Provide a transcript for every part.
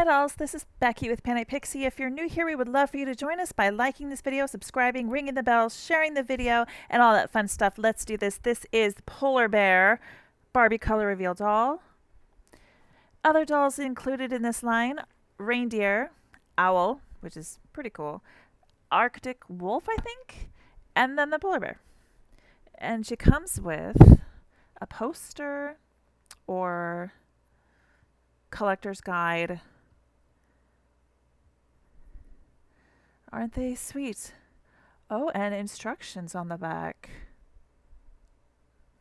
Hi dolls, this is Becky with Panic Pixie. If you're new here, we would love for you to join us by liking this video, subscribing, ringing the bell, sharing the video, and all that fun stuff. Let's do this. This is Polar Bear Barbie color reveal doll. Other dolls included in this line: reindeer, owl, which is pretty cool, Arctic wolf, I think, and then the polar bear. And she comes with a poster or collector's guide. Aren't they sweet? Oh, and instructions on the back.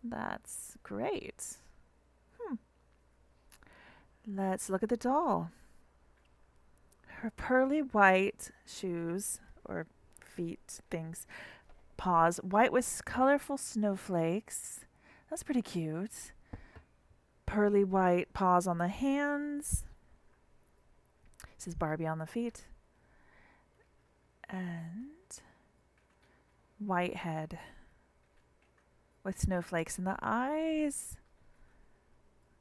That's great. Let's look at the doll. Her pearly white shoes, or feet things, paws, white with colorful snowflakes. That's pretty cute. Pearly white paws on the hands. This is Barbie on the feet. And white head with snowflakes in the eyes.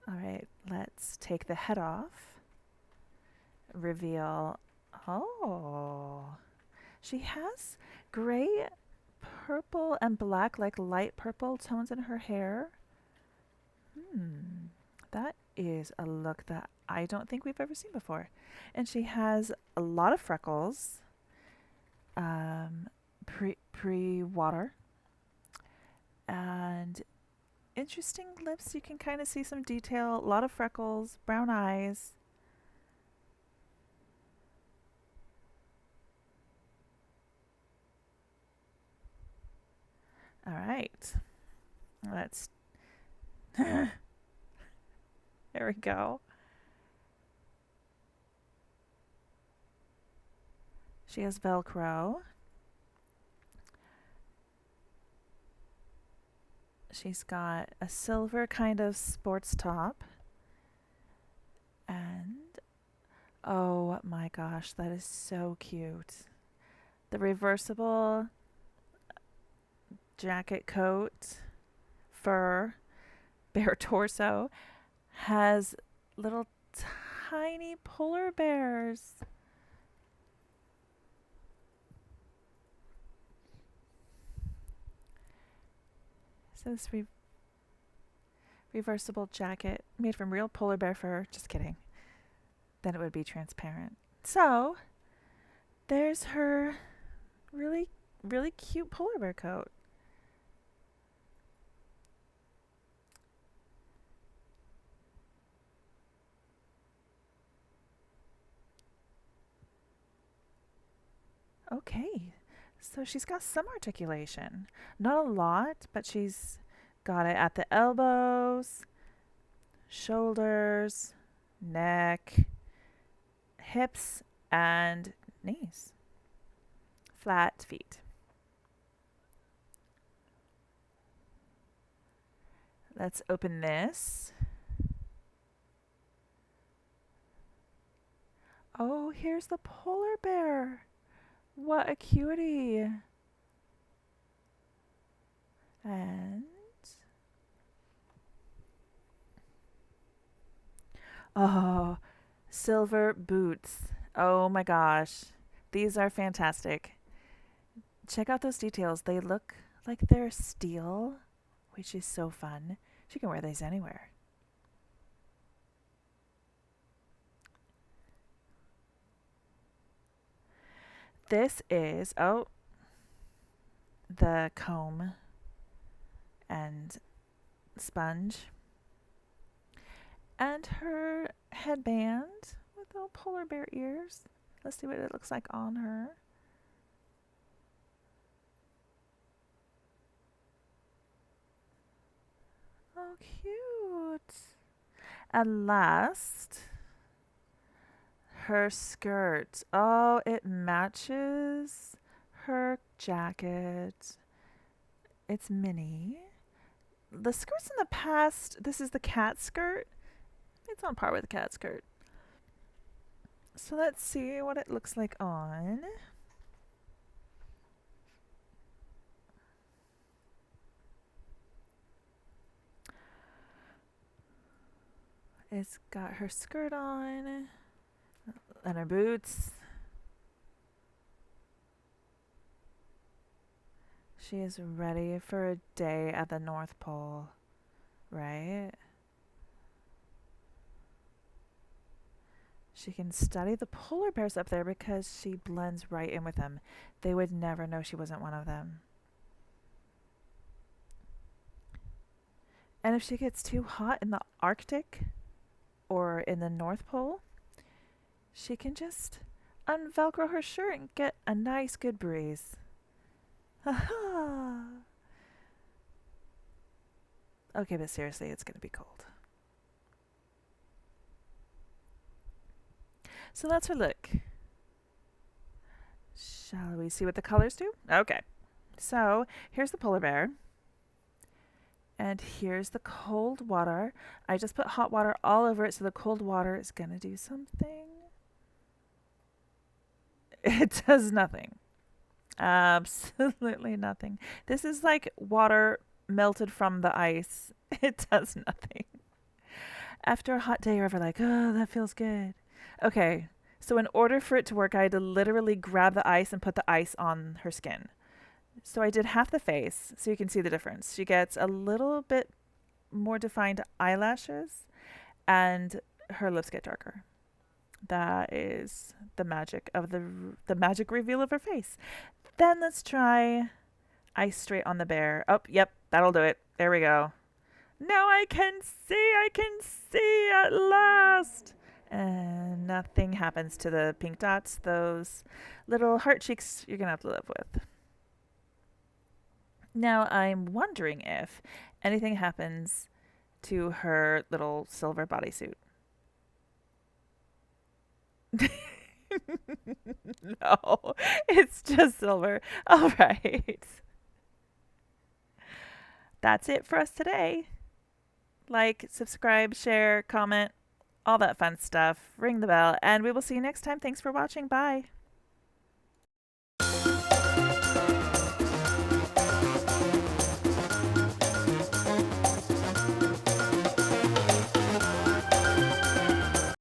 All right, let's take the head off. Reveal. Oh, she has gray, purple, and black, like light purple tones in her hair. That is a look that I don't think we've ever seen before. And she has a lot of freckles. Pre-water. And interesting lips. You can kind of see some detail. A lot of freckles, brown eyes. All right. Let's. There we go. She has Velcro. She's got a silver kind of sports top. And oh my gosh, that is so cute. The reversible jacket coat, fur, bare torso, has little tiny polar bears. So this reversible jacket made from real polar bear fur. Just kidding. Then it would be transparent. So there's her really, really cute polar bear coat. Okay, so she's got some articulation. Not a lot, but she's got it at the elbows, shoulders, neck, hips, and knees. Flat feet. Let's open this. Oh, here's the polar bear. What a cutie. And oh, silver boots. Oh my gosh. These are fantastic. Check out those details. They look like they're steel, which is so fun. She can wear these anywhere. This is, oh, the comb and sponge. And her headband with little polar bear ears. Let's see what it looks like on her. Oh, cute. And last, her skirt. Oh, it matches her jacket. It's mini. The skirts in the past, this is the cat skirt. It's on par with the cat skirt. So let's see what it looks like on. It's got her skirt on. And her boots. She is ready for a day at the North Pole, right? She can study the polar bears up there because she blends right in with them. They would never know she wasn't one of them. And if she gets too hot in the Arctic or in the North Pole, she can just unvelcro her shirt and get a nice good breeze. Haha. Okay, but seriously, it's going to be cold. So that's her look. Shall we see what the colors do? Okay. So here's the polar bear. And here's the cold water. I just put hot water all over it, so the cold water is going to do something. It does nothing. Absolutely nothing. This is like water melted from the ice. It does nothing. After a hot day, you're ever like, oh, that feels good. Okay, so in order for it to work, I had to literally grab the ice and put the ice on her skin. So I did half the face, so you can see the difference. She gets a little bit more defined eyelashes, and her lips get darker. That is the magic of the magic reveal of her face. Then let's try ice straight on the bear. Oh, yep, that'll do it. There we go. Now I can see at last. And nothing happens to the pink dots. Those little heart cheeks you're going to have to live with. Now I'm wondering if anything happens to her little silver bodysuit. No, it's just silver. All right. That's it for us today. Like, subscribe, share, comment, all that fun stuff. Ring the bell, and we will see you next time. Thanks for watching. Bye.